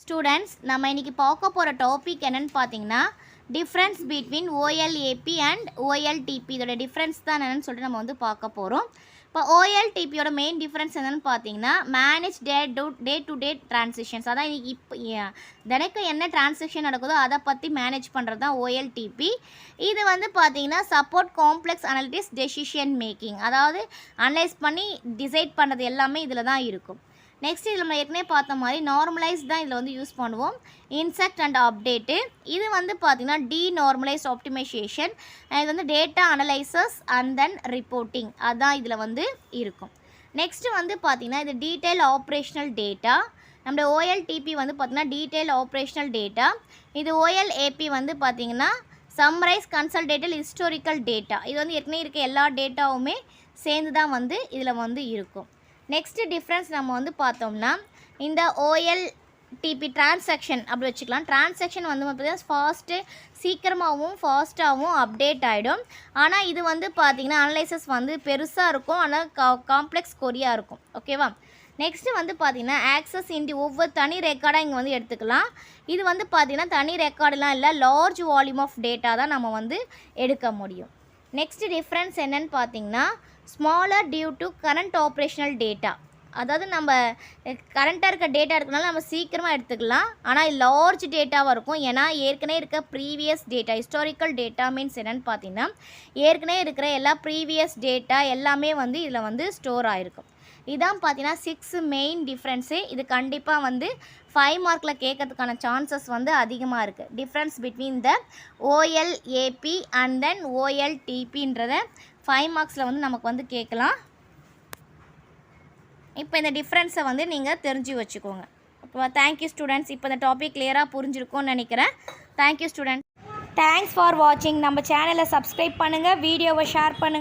Students நம்ம இன்றைக்கி பார்க்க போகிற டாபிக் என்னென்னு பார்த்தீங்கன்னா difference between OLAP and OLTP. இதோட டிஃப்ரென்ஸ் தான் என்னென்னு சொல்லிட்டு நம்ம வந்து பார்க்க போகிறோம். இப்போ OLTPயோட மெயின் டிஃப்ரென்ஸ் என்னென்னு பார்த்தீங்கன்னா manage day to day transactions. அதான் இன்றைக்கி தினைக்கும் என்ன ட்ரான்சாக்ஷன் நடக்குதோ அதை பற்றி மேனேஜ் பண்ணுறது தான் OLTP. இது வந்து பார்த்தீங்கன்னா support complex analytics decision making, அதாவது அனலைஸ் பண்ணி டிசைட் பண்ணுறது எல்லாமே இதில் தான் இருக்கும். நெக்ஸ்ட் இதில் நம்ம ஏற்கனவே பார்த்த மாதிரி நார்மலைஸ் தான் இதில் வந்து யூஸ் பண்ணுவோம். இன்செக்ட் அண்ட் அப்டேட்டு இது வந்து பார்த்திங்கன்னா டீநார்மலைஸ் ஆப்டிமைசேஷன், இது வந்து data analysis and then reporting, அதுதான் இதில் வந்து இருக்கும். நெக்ஸ்ட்டு வந்து பார்த்திங்கன்னா இது டீட்டெயில் ஆப்ரேஷனல் டேட்டா. நம்மளோட OLTP வந்து பார்த்திங்கன்னா டீட்டெயில் ஆப்ரேஷனல் டேட்டா. இது OLAP வந்து பார்த்திங்கன்னா சம்மரைஸ் கன்சல்டேட்டல் ஹிஸ்டாரிக்கல் டேட்டா. இது வந்து ஏற்கனவே இருக்க எல்லா டேட்டாவுமே சேர்ந்து தான் வந்து இதில் வந்து இருக்கும். நெக்ஸ்ட்டு டிஃப்ரென்ஸ் நம்ம வந்து பார்த்தோம்னா இந்த OLTP டிரான்சாக்ஷன் அப்படி வச்சுக்கலாம். டிரான்சாக்ஷன் வந்து பார்த்தீங்கன்னா சீக்கிரமாகவும் ஃபாஸ்ட்டாகவும் அப்டேட் ஆகிடும். ஆனால் இது வந்து பார்த்திங்கன்னா அனலைசஸ் வந்து பெருசாக இருக்கும், ஆனால் காம்ப்ளெக்ஸ் கொரியாக இருக்கும். ஓகேவா? நெக்ஸ்ட்டு வந்து பார்த்திங்கன்னா ஆக்சஸ் ஒவ்வொரு தனி ரெக்கார்டாக இங்கே வந்து எடுத்துக்கலாம். இது வந்து பார்த்திங்கன்னா தனி ரெக்கார்டெலாம் இல்லை, லார்ஜ் வால்யூம் ஆஃப் டேட்டா தான் நம்ம வந்து எடுக்க முடியும். நெக்ஸ்ட்டு டிஃப்ரென்ஸ் என்னென்னு பார்த்திங்கன்னா smaller due to current operational data. அதாவது நம்ம கரண்ட்டாக இருக்க டேட்டா இருக்கனால நம்ம சீக்கிரமாக எடுத்துக்கலாம், ஆனால் லார்ஜ் டேட்டாவாக இருக்கும். ஏன்னா ஏற்கனவே இருக்க previous data, historical data means என்னென்னு பார்த்தீங்கன்னா ஏற்கனவே இருக்கிற எல்லா ப்ரீவியஸ் டேட்டா எல்லாமே வந்து இதில் வந்து ஸ்டோர் ஆகிருக்கும். இதான் பார்த்தீங்கன்னா 6 மெயின் டிஃப்ரென்ஸு. இது கண்டிப்பாக வந்து 5 மார்க்கில் கேட்கறதுக்கான சான்சஸ் வந்து அதிகமாக இருக்குது. Difference between the OLAP and then OLTPன்றத 5 மார்க்ஸில் வந்து நமக்கு வந்து கேட்கலாம். இப்போ இந்த டிஃப்ரென்ஸை வந்து நீங்கள் தெரிஞ்சு வச்சுக்கோங்க. இப்போ தேங்க்யூ ஸ்டூடெண்ட்ஸ். இப்போ இந்த டாபிக் கிளியராக புரிஞ்சிருக்கும்னு நினைக்கிறேன். Thank you students. தேங்க்ஸ் ஃபார் வாட்சிங். நம்ம சேனலை சப்ஸ்கிரைப் பண்ணுங்கள், வீடியோவை ஷேர் பண்ணுங்கள்.